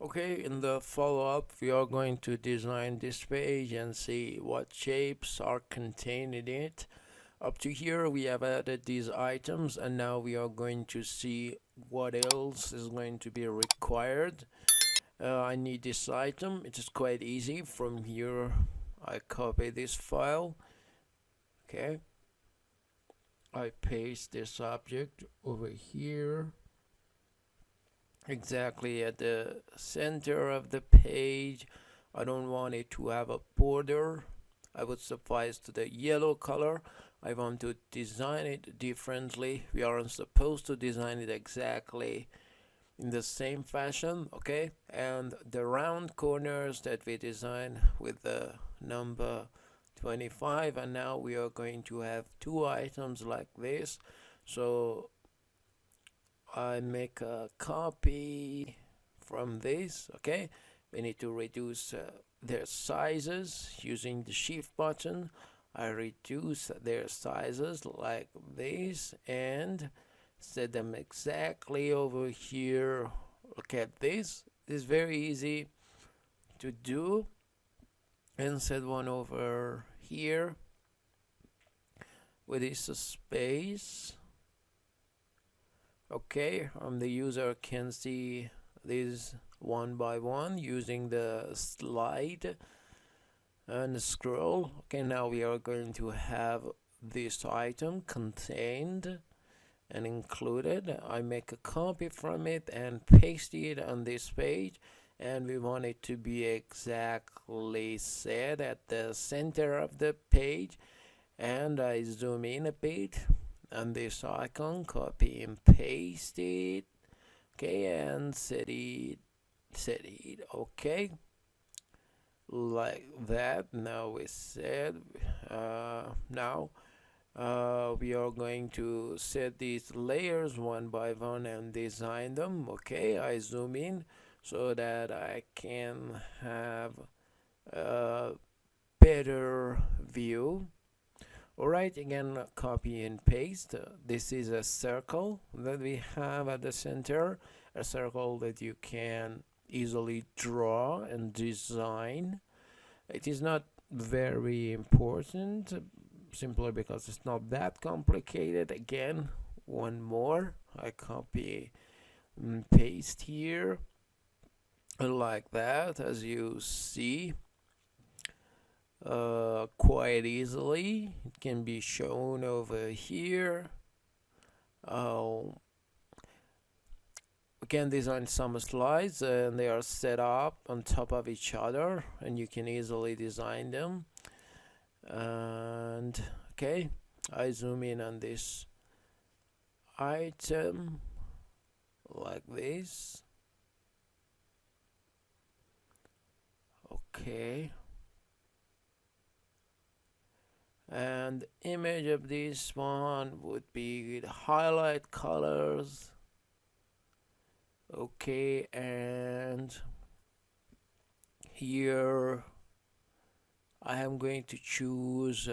Okay, in the follow-up, we are going to design this page and see what shapes are contained in it. Up to here, we have added these items, and now we are going to see what else is going to be required. I need this item. It is quite easy. From here, I copy this file. Okay, I paste this object over here, exactly at the center of the page. I don't want it to have a border. I would suffice to the yellow color. I want to design it differently. We aren't supposed to design it exactly in the same fashion, okay? And the round corners that we design with the number 25, and now we are going to have two items like this. So I make a copy from this, okay? We need to reduce their sizes using the shift button. I reduce their sizes like this and set them exactly over here. Look at this. It's very easy to do. And set one over here with this space. Okay, the user can see these one by one using the slide and scroll. Okay, now we are going to have this item contained and included. I make a copy from it and paste it on this page, and we want it to be exactly set at the center of the page. And I zoom in a bit on this icon, copy and paste it, okay, and set it, okay, like that. Now we said, now we are going to set these layers one by one and design them. Okay, I zoom in so that I can have a better view. Alright, again, copy and paste. This is a circle that we have at the center, a circle that you can easily draw and design. It is not very important, simply because it's not that complicated. Again, one more. I copy and paste here like that, as you see. Quite easily. It can be shown over here. We can design some slides and they are set up on top of each other and you can easily design them. And okay, I zoom in on this item like this. Okay, and image of this one would be the highlight colors. Okay, and here I am going to choose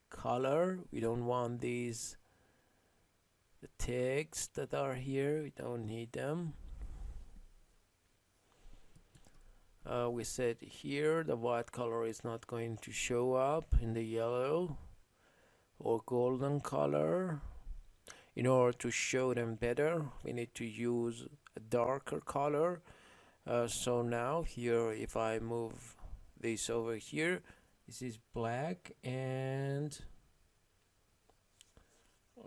color. We don't want these the tags that are here, we don't need them. We said here the white color is not going to show up in the yellow or golden color. In order to show them better, we need to use a darker color. So now here, if I move this over here, this is black, and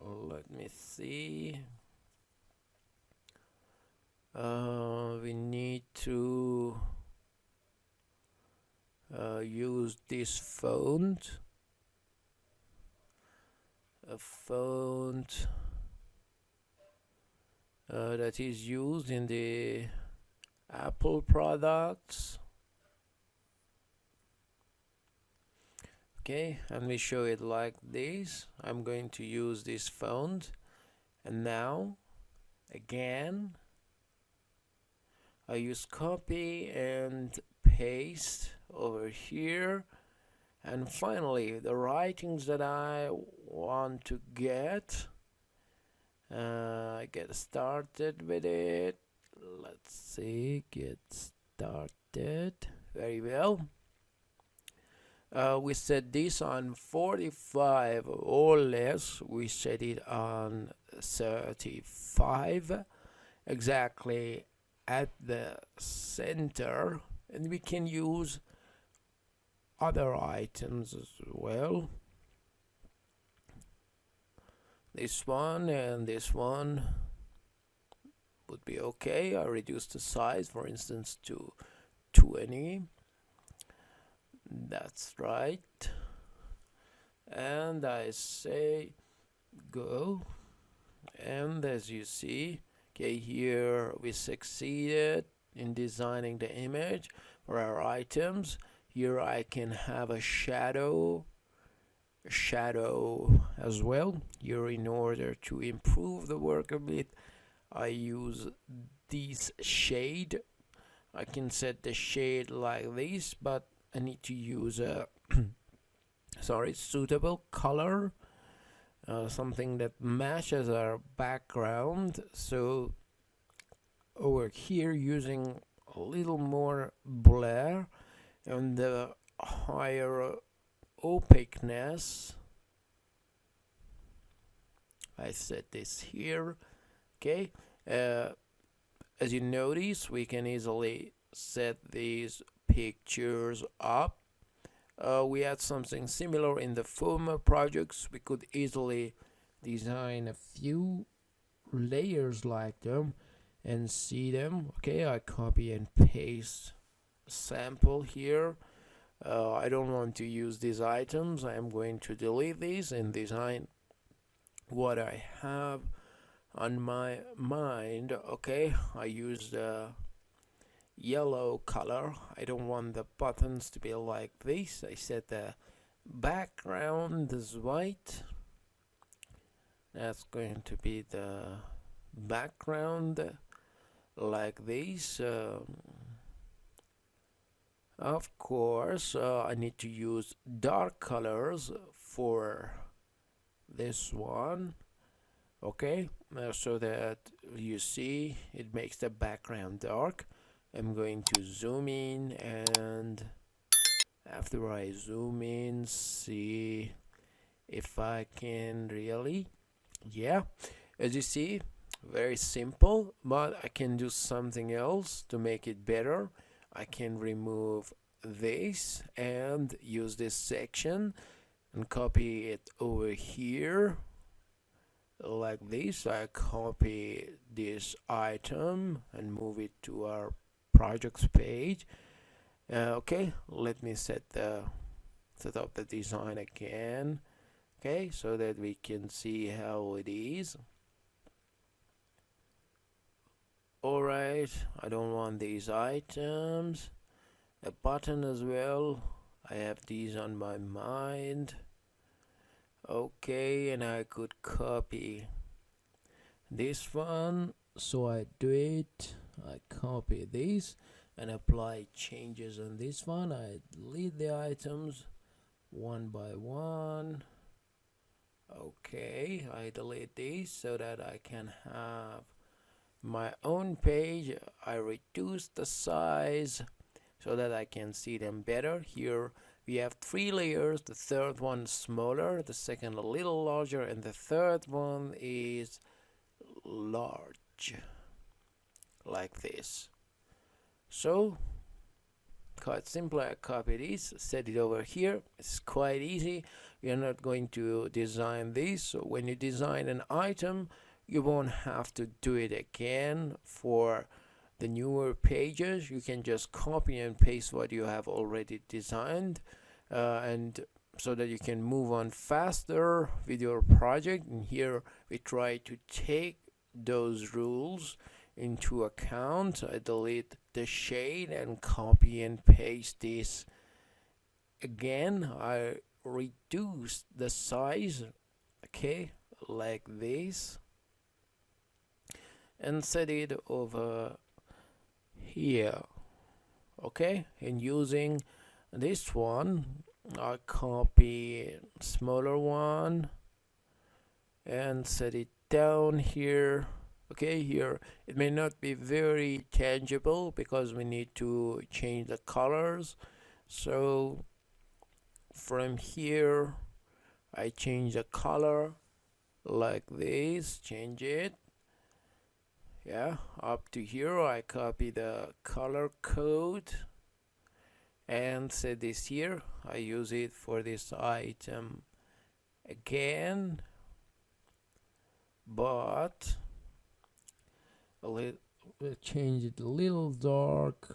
let me see. We need to use this font, a font that is used in the Apple products. Okay, and we show it like this. I'm going to use this font, and now again I use copy and paste over here. And finally, the writings that I want to get, I get started with it let's see, get started. Very well. We set this on 45 or less. We set it on 35, exactly at the center, and we can use other items as well. This one and this one would be okay. I reduce the size, for instance, to 20. That's right. And I say go. And as you see, okay, here we succeeded in designing the image for our items. Here I can have a shadow as well. Here, in order to improve the work a bit, I use this shade. I can set the shade like this, but I need to use a suitable color, something that matches our background. So over here, using a little more blur and the higher opaqueness, I set this here. Okay, as you notice, we can easily set these pictures up. We had something similar in the Figma projects. We could easily design a few layers like them and see them. Okay, I copy and paste a sample here. I don't want to use these items. I am going to delete these and design what I have on my mind. Okay, I use the yellow color. I don't want the buttons to be like this. I set the background as white. That's going to be the background like this. Of course, I need to use dark colors for this one. Okay, so that you see it makes the background dark. I'm going to zoom in, and after I zoom in, see if I can really, yeah, as you see, very simple, but I can do something else to make it better. I can remove this and use this section and copy it over here like this. I copy this item and move it to our projects page. Okay, let me set up the design again. Okay, so that we can see how it is. Alright, I don't want these items. A button as well. I have these on my mind. Okay, and I could copy this one. So I do it. I copy this and apply changes on this one. I delete the items one by one. Okay, I delete these so that I can have my own page. I reduce the size so that I can see them better. Here we have 3 layers. The third one smaller, the second a little larger, and the third one is large, like this. So quite simple. I copy this, set it over here. It's quite easy. You're not going to design this. So when you design an item, you won't have to do it again for the newer pages. You can just copy and paste what you have already designed, and so that you can move on faster with your project. And here we try to take those rules into account. I delete the shade and copy and paste this again. I reduce the size, okay, like this, and set it over here. Okay, and using this one, I copy smaller one and set it down here. Okay, here it may not be very tangible because we need to change the colors. So from here I change the color like this, change it, yeah, up to here. I copy the color code and set this here. I use it for this item again, but we'll change it a little dark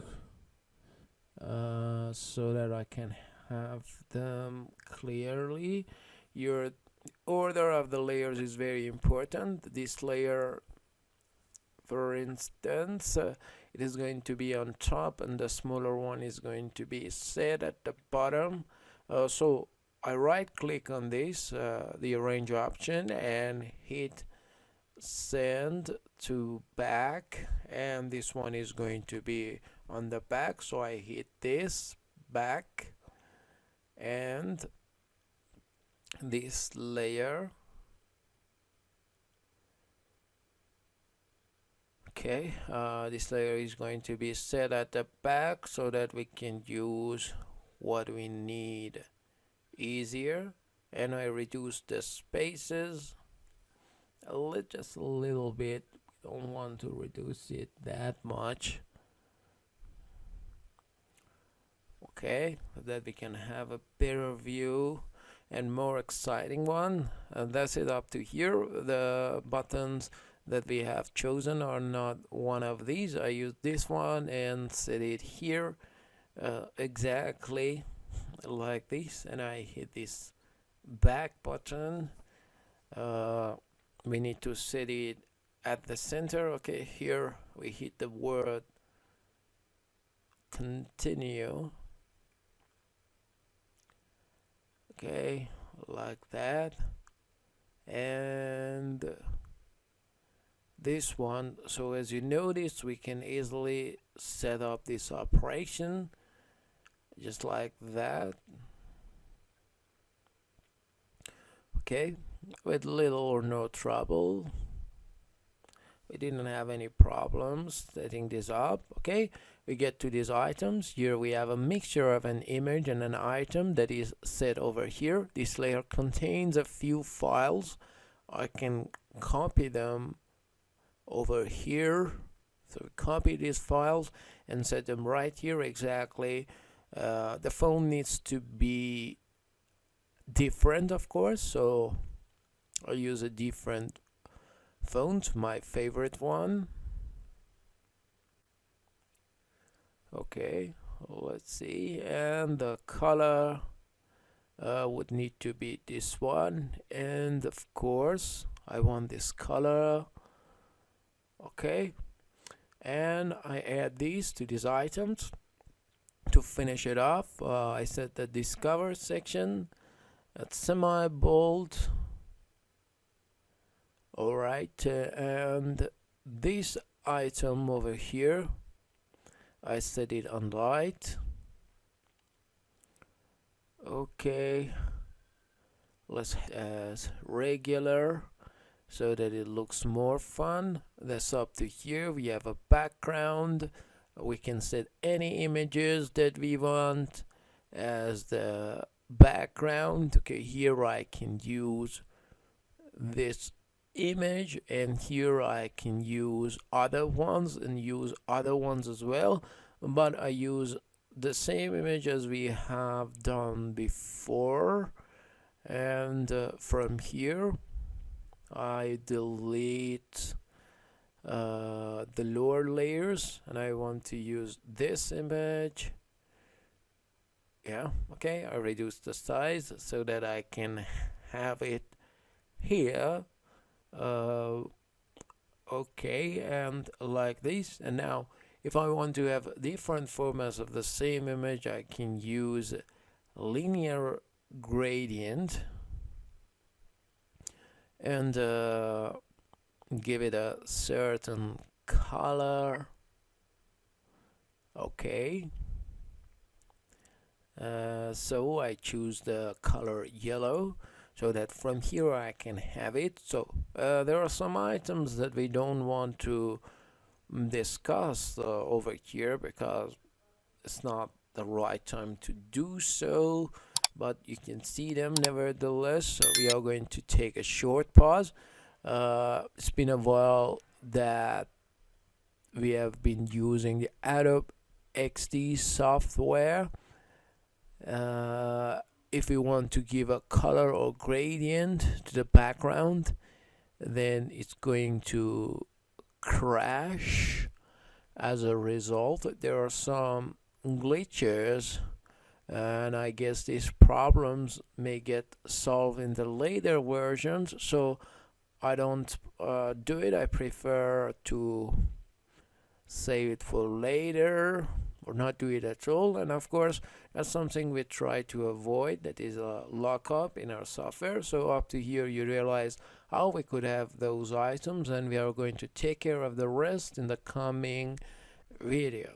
so that I can have them clearly. Your order of the layers is very important. This layer, for instance, it is going to be on top and the smaller one is going to be set at the bottom. So I right click on this, the arrange option, and hit send to back, and this one is going to be on the back, so I hit this back, and this layer, okay, this layer is going to be set at the back so that we can use what we need easier. And I reduce the spaces just a little bit. Don't want to reduce it that much. Okay, so that we can have a better view and more exciting one. And that's it up to here. The buttons that we have chosen are not one of these. I use this one and set it here exactly like this, and I hit this back button. We need to set it at the center. Okay, here we hit the word continue. Okay, like that. And this one, so as you notice, we can easily set up this operation just like that. Okay, with little or no trouble. We didn't have any problems setting this up. Okay, we get to these items. Here we have a mixture of an image and an item that is set over here. This layer contains a few files. I can copy them over here. So copy these files and set them right here exactly. The phone needs to be different, of course, so I'll use a different font, my favorite one. Okay, let's see, and the color would need to be this one, and of course I want this color. Okay, and I add these to these items. To finish it off, I set the discover section at semi-bold. Alright, and this item over here, I set it on light. Okay, let's as regular so that it looks more fun. That's up to here. We have a background. We can set any images that we want as the background. Okay, here I can use this image, and here I can use other ones and use other ones as well, but I use the same image as we have done before. And from here I delete the lower layers, and I want to use this image. Yeah, okay, I reduce the size so that I can have it here. Okay, and like this. And now if I want to have different formats of the same image, I can use linear gradient and give it a certain color. Okay, so I choose the color yellow so that from here I can have it. So there are some items that we don't want to discuss over here because it's not the right time to do so, but you can see them nevertheless. So we are going to take a short pause. It's been a while that we have been using the Adobe XD software. If we want to give a color or gradient to the background, then it's going to crash. As a result, there are some glitches, and I guess these problems may get solved in the later versions, so I don't do it. I prefer to save it for later or not do it at all. And of course, that's something we try to avoid. That is a lockup in our software. So up to here you realize how we could have those items, and we are going to take care of the rest in the coming video.